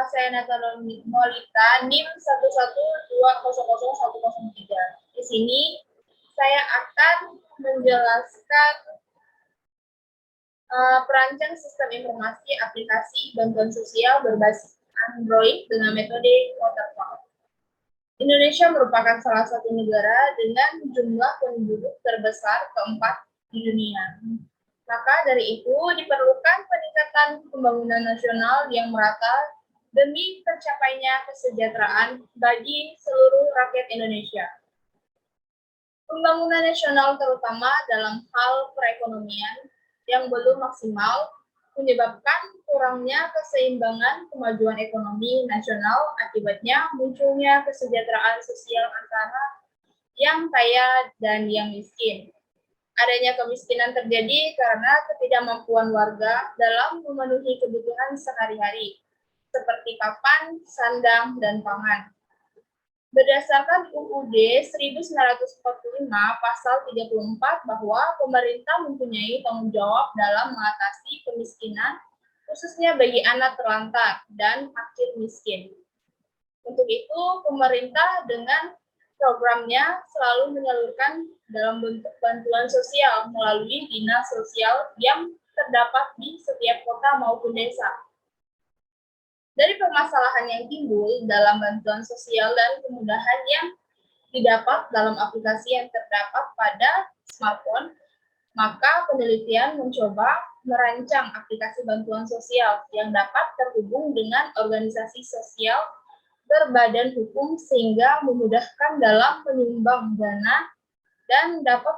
saya Natalia Molita, NIM 112000103. Di sini saya akan menjelaskan perancang sistem informasi aplikasi bantuan sosial berbasis Android dengan metode waterfall. Indonesia merupakan salah satu negara dengan jumlah penduduk terbesar keempat di dunia. Maka dari itu diperlukan peningkatan pembangunan nasional yang merata demi tercapainya kesejahteraan bagi seluruh rakyat Indonesia. Pembangunan nasional terutama dalam hal perekonomian yang belum maksimal menyebabkan kurangnya keseimbangan kemajuan ekonomi nasional, akibatnya munculnya kesejahteraan sosial antara yang kaya dan yang miskin. Adanya kemiskinan terjadi karena ketidakmampuan warga dalam memenuhi kebutuhan sehari-hari, seperti papan, sandang, dan pangan. Berdasarkan UUD 1945 pasal 34 bahwa pemerintah mempunyai tanggung jawab dalam mengatasi kemiskinan, khususnya bagi anak terlantar dan fakir miskin. Untuk itu, pemerintah dengan programnya selalu menyalurkan dalam bentuk bantuan sosial melalui dinas sosial yang terdapat di setiap kota maupun desa. Dari permasalahan yang timbul dalam bantuan sosial dan kemudahan yang didapat dalam aplikasi yang terdapat pada smartphone, maka penelitian mencoba merancang aplikasi bantuan sosial yang dapat terhubung dengan organisasi sosial berbadan hukum sehingga memudahkan dalam menyumbang dana dan dapat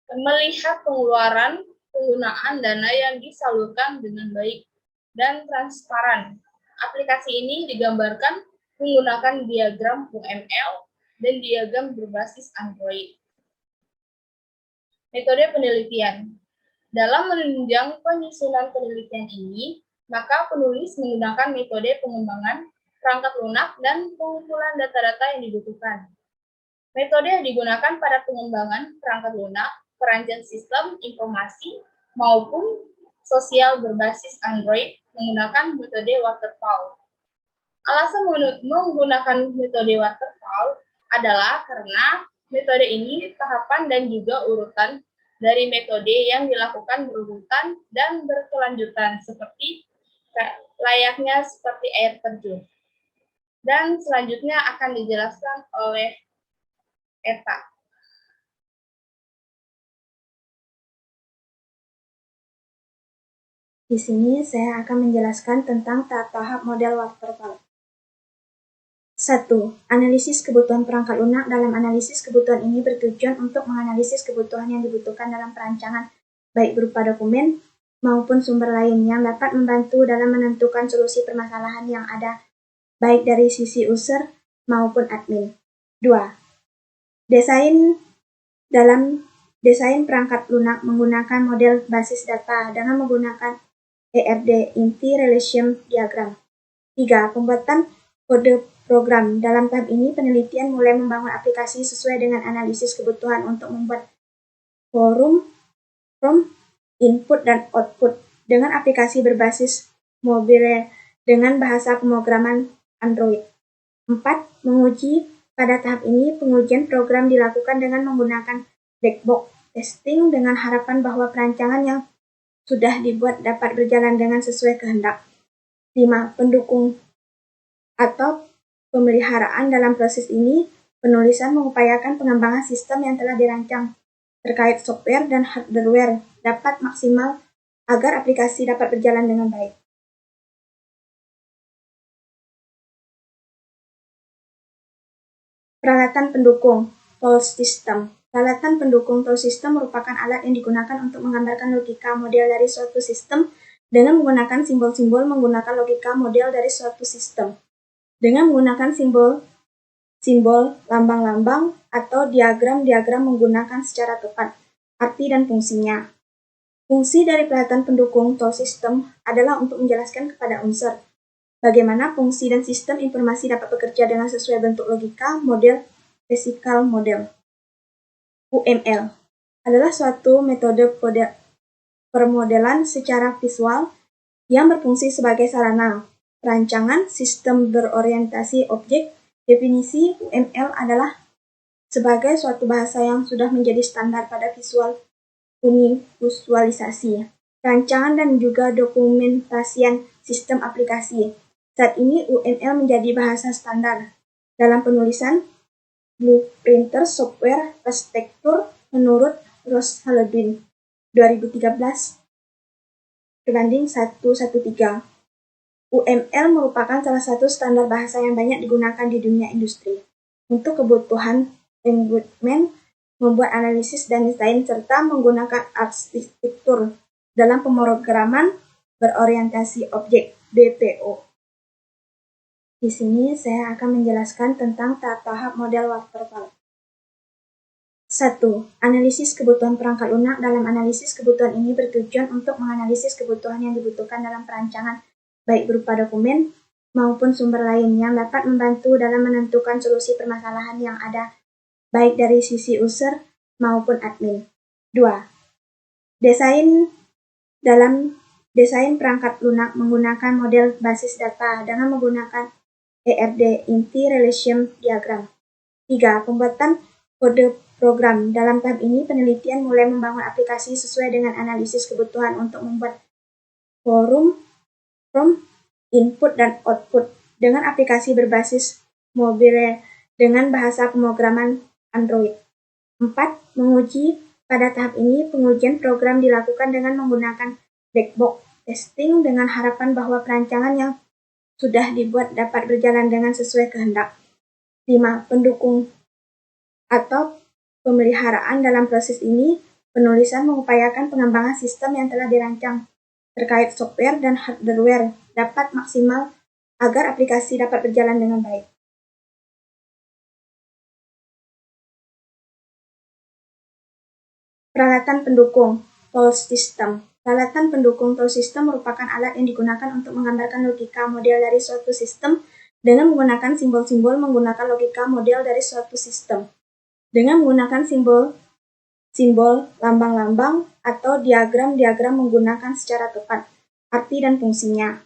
melihat pengeluaran penggunaan dana yang disalurkan dengan baik dan transparan. Aplikasi ini digambarkan menggunakan diagram UML dan diagram berbasis Android. Metode penelitian. Dalam menunjang penyusunan penelitian ini, maka penulis menggunakan metode pengembangan perangkat lunak dan pengumpulan data-data yang dibutuhkan. Metode yang digunakan pada pengembangan perangkat lunak, perancang sistem informasi, maupun sosial berbasis Android menggunakan metode waterfall. Alasan menggunakan metode waterfall adalah karena metode ini tahapan dan juga urutan dari metode yang dilakukan berurutan dan berkelanjutan seperti layaknya seperti air terjun. Dan selanjutnya akan dijelaskan oleh Eta. Di sini saya akan menjelaskan tentang tahap-tahap model waterfall. 1. Analisis kebutuhan perangkat lunak. Dalam analisis kebutuhan ini bertujuan untuk menganalisis kebutuhan yang dibutuhkan dalam perancangan, baik berupa dokumen maupun sumber lain yang dapat membantu dalam menentukan solusi permasalahan yang ada, baik dari sisi user maupun admin. 2. Dalam desain perangkat lunak menggunakan model basis data dengan menggunakan ERD, Inti Relation Diagram. 3. Pembuatan kode program. Dalam tahap ini, penelitian mulai membangun aplikasi sesuai dengan analisis kebutuhan untuk membuat form input dan output dengan aplikasi berbasis mobile dengan bahasa pemrograman Android. 4. Menguji. Pada tahap ini, pengujian program dilakukan dengan menggunakan black box testing dengan harapan bahwa perancangan yang sudah dibuat dapat berjalan dengan sesuai kehendak. 5. Pendukung atau pemeliharaan. Dalam proses ini, penulisan mengupayakan pengembangan sistem yang telah dirancang terkait software dan hardware dapat maksimal agar aplikasi dapat berjalan dengan baik. Peralatan pendukung tools system. Peralatan pendukung tools system merupakan alat yang digunakan untuk menggambarkan logika model dari suatu sistem dengan menggunakan simbol-simbol menggunakan logika model dari suatu sistem. Dengan menggunakan simbol, lambang-lambang, atau diagram-diagram menggunakan secara tepat arti dan fungsinya. Fungsi dari peralatan pendukung tools system adalah untuk menjelaskan kepada user bagaimana fungsi dan sistem informasi dapat bekerja dengan sesuai bentuk logika model physical model. UML adalah suatu metode permodelan secara visual yang berfungsi sebagai sarana Perancangan Sistem Berorientasi Objek. Definisi UML adalah sebagai suatu bahasa yang sudah menjadi standar pada visualisasi, rancangan dan juga dokumentasian sistem aplikasi. Saat ini UML menjadi bahasa standar dalam penulisan blueprinter software arsitektur menurut Ross Halledin 2013 berbanding 113. UML merupakan salah satu standar bahasa yang banyak digunakan di dunia industri untuk kebutuhan engagement, membuat analisis dan desain, serta menggunakan arsitektur dalam pemrograman berorientasi objek (BPO). Di sini saya akan menjelaskan tentang tahap-tahap model waterfall. 1. Analisis kebutuhan perangkat lunak. Dalam analisis kebutuhan ini bertujuan untuk menganalisis kebutuhan yang dibutuhkan dalam perancangan, baik berupa dokumen maupun sumber lain yang dapat membantu dalam menentukan solusi permasalahan yang ada, baik dari sisi user maupun admin. 2. Dalam desain perangkat lunak menggunakan model basis data dengan menggunakan ERD (Inti Relation Diagram). 3. Pembuatan kode program. Dalam tahap ini, penelitian mulai membangun aplikasi sesuai dengan analisis kebutuhan untuk membuat form input dan output dengan aplikasi berbasis mobile dengan bahasa pemrograman Android. 4. Menguji. Pada tahap ini, pengujian program dilakukan dengan menggunakan black box testing dengan harapan bahwa perancangan yang sudah dibuat dapat berjalan dengan sesuai kehendak. 5. Pendukung atau pemeliharaan. Dalam proses ini, penulisan mengupayakan pengembangan sistem yang telah dirancang terkait software dan hardware dapat maksimal agar aplikasi dapat berjalan dengan baik. Peralatan pendukung tool system. Peralatan pendukung tool system merupakan alat yang digunakan untuk menggambarkan logika model dari suatu sistem dengan menggunakan simbol-simbol. Menggunakan logika model dari suatu sistem dengan menggunakan simbol, lambang-lambang, atau diagram-diagram menggunakan secara tepat arti dan fungsinya.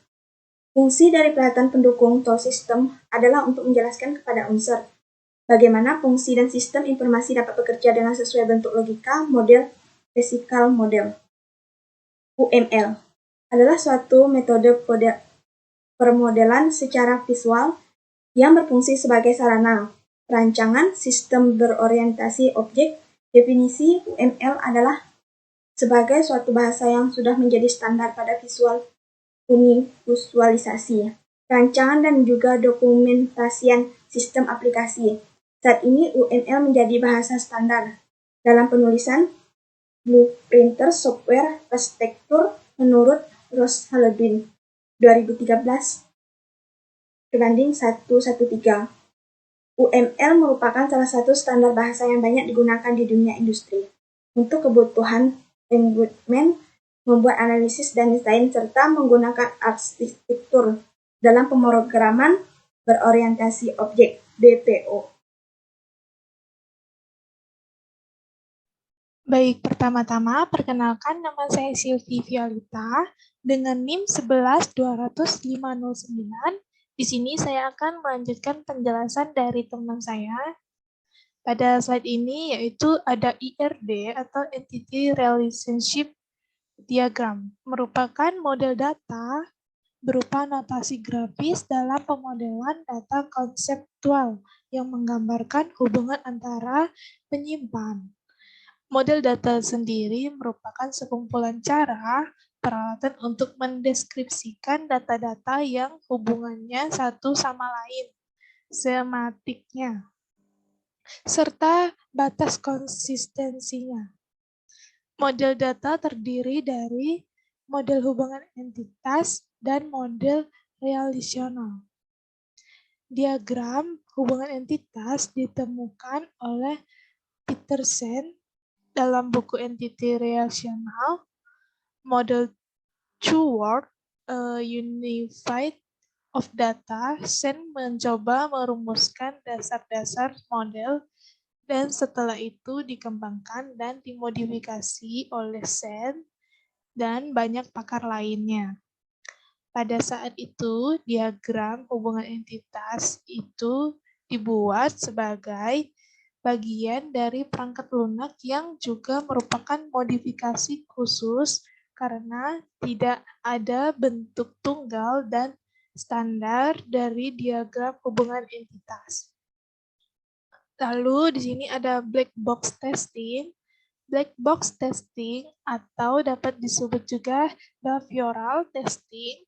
Fungsi dari peralatan pendukung tool system adalah untuk menjelaskan kepada user bagaimana fungsi dan sistem informasi dapat bekerja dengan sesuai bentuk logika model physical model. UML adalah suatu metode permodelan secara visual yang berfungsi sebagai sarana perancangan sistem berorientasi objek. Definisi UML adalah sebagai suatu bahasa yang sudah menjadi standar pada visualisasi, rancangan dan juga dokumentasian sistem aplikasi. Saat ini UML menjadi bahasa standar dalam penulisan blueprinter software arsitektur menurut Ross Halledin 2013 berbanding 113. UML merupakan salah satu standar bahasa yang banyak digunakan di dunia industri untuk kebutuhan engagement, membuat analisis dan desain, serta menggunakan arsitektur dalam pemrograman berorientasi objek (BPO). Baik, pertama-tama perkenalkan nama saya Silvi Violita dengan NIM 11200509. Di sini saya akan melanjutkan penjelasan dari teman saya. Pada slide ini yaitu ada IRD atau Entity Relationship Diagram, merupakan model data berupa notasi grafis dalam pemodelan data konseptual yang menggambarkan hubungan antara penyimpan. Model data sendiri merupakan sekumpulan cara peralatan untuk mendeskripsikan data-data yang hubungannya satu sama lain, sematiknya, serta batas konsistensinya. Model data terdiri dari model hubungan entitas dan model relasional. Diagram hubungan entitas ditemukan oleh Petersen dalam buku Entity Relational Model Toward a Unified of Data. Sen mencoba merumuskan dasar-dasar model dan setelah itu dikembangkan dan dimodifikasi oleh Sen dan banyak pakar lainnya. Pada saat itu, diagram hubungan entitas itu dibuat sebagai bagian dari perangkat lunak yang juga merupakan modifikasi khusus karena tidak ada bentuk tunggal dan standar dari diagram hubungan entitas. Lalu di sini ada black box testing. Black box testing atau dapat disebut juga behavioral testing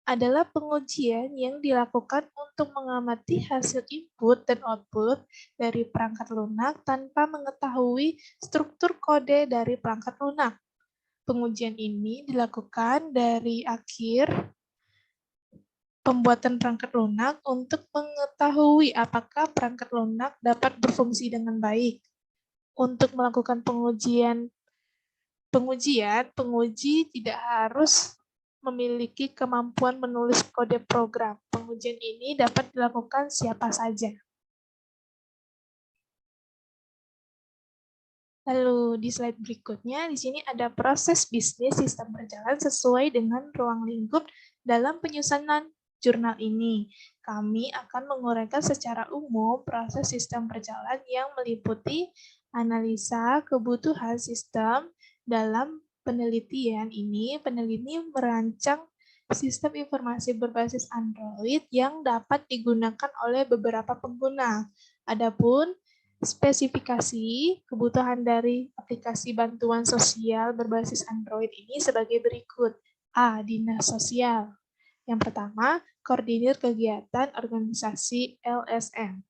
adalah pengujian yang dilakukan untuk mengamati hasil input dan output dari perangkat lunak tanpa mengetahui struktur kode dari perangkat lunak. Pengujian ini dilakukan dari akhir pembuatan perangkat lunak untuk mengetahui apakah perangkat lunak dapat berfungsi dengan baik. Untuk melakukan pengujian, penguji tidak harus memiliki kemampuan menulis kode program. Pengujian ini dapat dilakukan siapa saja. Lalu di slide berikutnya, di sini ada proses bisnis sistem berjalan sesuai dengan ruang lingkup dalam penyusunan jurnal ini. Kami akan menguraikan secara umum proses sistem berjalan yang meliputi analisa kebutuhan sistem. Dalam penelitian ini, peneliti merancang sistem informasi berbasis Android yang dapat digunakan oleh beberapa pengguna. Adapun spesifikasi kebutuhan dari aplikasi bantuan sosial berbasis Android ini sebagai berikut. A. Dinas sosial. Yang pertama, koordinir kegiatan organisasi LSM.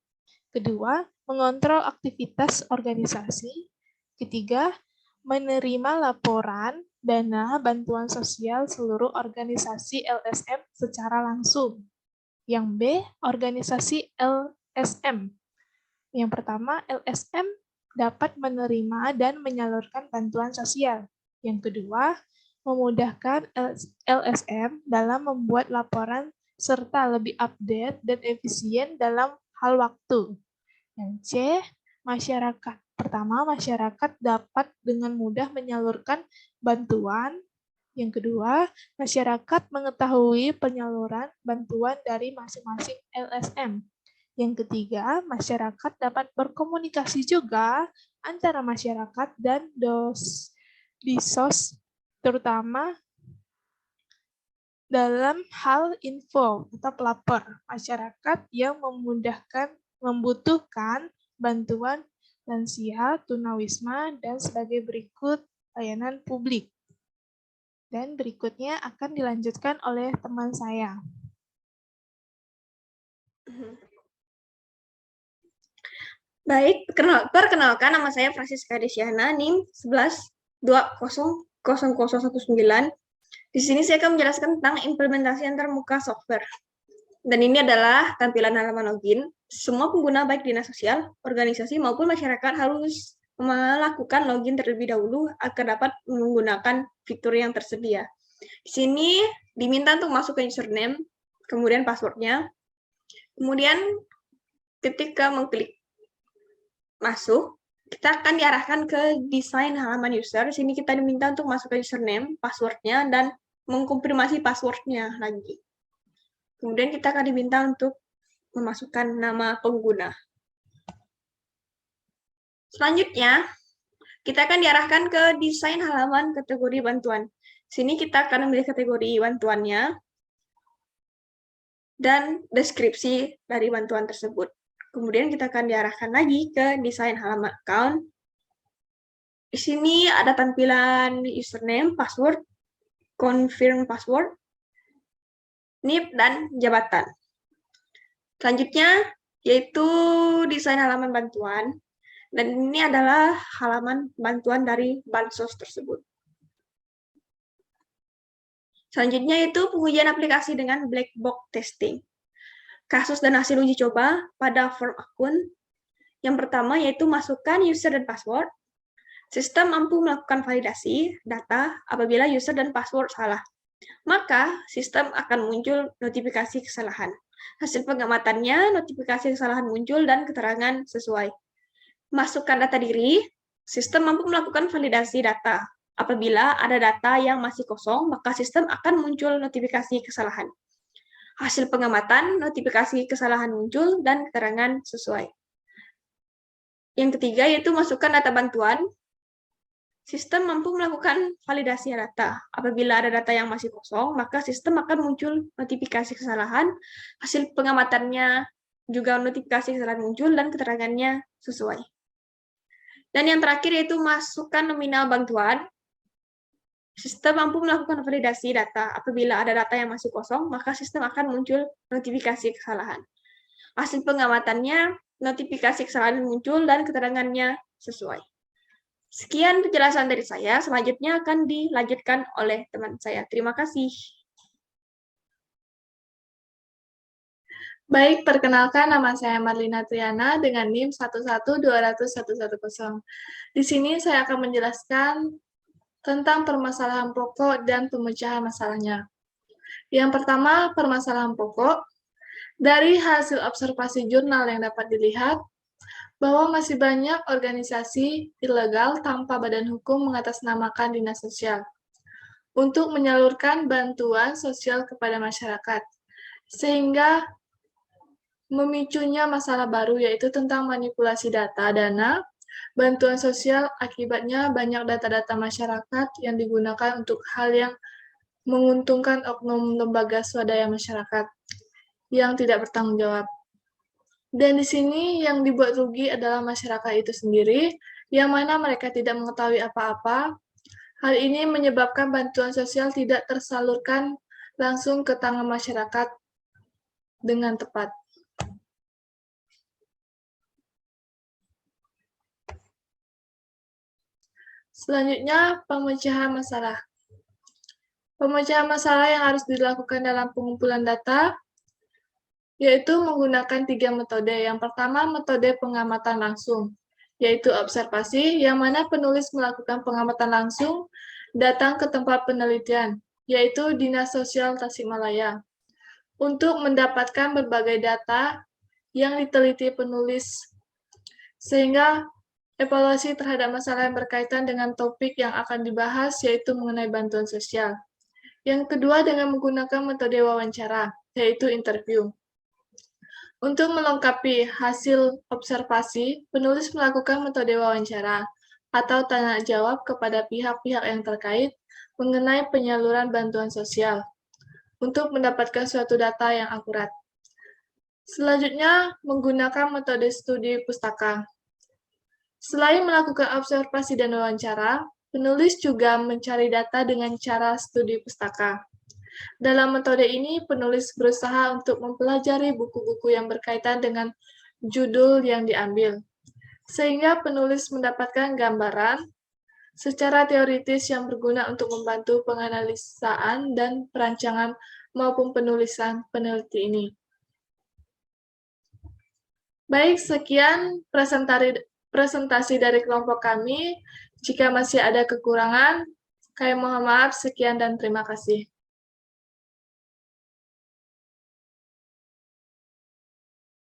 Kedua, mengontrol aktivitas organisasi. Ketiga, menerima laporan dana bantuan sosial seluruh organisasi LSM secara langsung. Yang B, organisasi LSM. Yang pertama, LSM dapat menerima dan menyalurkan bantuan sosial. Yang kedua, memudahkan LSM dalam membuat laporan serta lebih update dan efisien dalam hal waktu. Yang C, masyarakat. Pertama, masyarakat dapat dengan mudah menyalurkan bantuan. Yang kedua, masyarakat mengetahui penyaluran bantuan dari masing-masing LSM. Yang ketiga, masyarakat dapat berkomunikasi juga antara masyarakat dan disos, terutama dalam hal info atau pelapor. Masyarakat yang membutuhkan bantuan lansia, tunawisma, dan sebagai berikut layanan publik. Dan berikutnya akan dilanjutkan oleh teman saya. Baik, perkenalkan nama saya Francisca Desiana, NIM 11200019. Di sini saya akan menjelaskan tentang implementasi antarmuka software. Dan ini adalah tampilan halaman login. Semua pengguna baik dinas sosial, organisasi maupun masyarakat harus melakukan login terlebih dahulu agar dapat menggunakan fitur yang tersedia. Di sini diminta untuk masuk ke username, kemudian passwordnya. Kemudian ketika mengklik masuk, kita akan diarahkan ke desain halaman user. Di sini kita diminta untuk masuk ke username, passwordnya, dan mengkonfirmasi passwordnya lagi. Kemudian kita akan diminta untuk memasukkan nama pengguna. Selanjutnya, kita akan diarahkan ke desain halaman kategori bantuan. Sini kita akan memilih kategori bantuannya dan deskripsi dari bantuan tersebut. Kemudian kita akan diarahkan lagi ke desain halaman account. Di sini ada tampilan username, password, confirm password, NIP, dan jabatan. Selanjutnya, yaitu desain halaman bantuan. Dan ini adalah halaman bantuan dari bansos tersebut. Selanjutnya itu pengujian aplikasi dengan black box testing. Kasus dan hasil uji coba pada form akun. Yang pertama yaitu masukkan user dan password. Sistem mampu melakukan validasi data apabila user dan password salah. Maka sistem akan muncul notifikasi kesalahan. Hasil pengamatannya, notifikasi kesalahan muncul dan keterangan sesuai. Masukkan data diri, sistem mampu melakukan validasi data. Apabila ada data yang masih kosong, maka sistem akan muncul notifikasi kesalahan. Hasil pengamatan, notifikasi kesalahan muncul, dan keterangan sesuai. Yang ketiga yaitu masukkan data bantuan. Sistem mampu melakukan validasi data. Apabila ada data yang masih kosong, maka sistem akan muncul notifikasi kesalahan, hasil pengamatannya juga notifikasi kesalahan muncul, dan keterangannya sesuai. Dan yang terakhir yaitu masukkan nominal bantuan. Sistem mampu melakukan validasi data. Apabila ada data yang masih kosong, maka sistem akan muncul notifikasi kesalahan. Hasil pengamatannya, notifikasi kesalahan muncul, dan keterangannya sesuai. Sekian penjelasan dari saya, selanjutnya akan dilanjutkan oleh teman saya. Terima kasih. Baik, perkenalkan nama saya Marlina Triana dengan NIM 1120110. Di sini saya akan menjelaskan tentang permasalahan pokok dan pemecahan masalahnya. Yang pertama, permasalahan pokok. Dari hasil observasi jurnal yang dapat dilihat, bahwa masih banyak organisasi ilegal tanpa badan hukum mengatasnamakan dinas sosial untuk menyalurkan bantuan sosial kepada masyarakat, sehingga memicunya masalah baru yaitu tentang manipulasi data dana bantuan sosial. Akibatnya banyak data-data masyarakat yang digunakan untuk hal yang menguntungkan oknum lembaga swadaya masyarakat yang tidak bertanggung jawab. Dan di sini yang dibuat rugi adalah masyarakat itu sendiri, yang mana mereka tidak mengetahui apa-apa. Hal ini menyebabkan bantuan sosial tidak tersalurkan langsung ke tangan masyarakat dengan tepat. Selanjutnya, pemecahan masalah. Pemecahan masalah yang harus dilakukan dalam pengumpulan data yaitu menggunakan 3 metode. Yang pertama, metode pengamatan langsung, yaitu observasi, yang mana penulis melakukan pengamatan langsung datang ke tempat penelitian, yaitu Dinas Sosial Tasikmalaya, untuk mendapatkan berbagai data yang diteliti penulis, sehingga evaluasi terhadap masalah yang berkaitan dengan topik yang akan dibahas, yaitu mengenai bantuan sosial. Yang kedua, dengan menggunakan metode wawancara, yaitu interview. Untuk melengkapi hasil observasi, penulis melakukan metode wawancara atau tanya jawab kepada pihak-pihak yang terkait mengenai penyaluran bantuan sosial untuk mendapatkan suatu data yang akurat. Selanjutnya, menggunakan metode studi pustaka. Selain melakukan observasi dan wawancara, penulis juga mencari data dengan cara studi pustaka. Dalam metode ini, penulis berusaha untuk mempelajari buku-buku yang berkaitan dengan judul yang diambil, sehingga penulis mendapatkan gambaran secara teoritis yang berguna untuk membantu penganalisaan dan perancangan maupun penulisan peneliti ini. Baik, sekian presentasi dari kelompok kami. Jika masih ada kekurangan, kami mohon maaf. Sekian dan terima kasih.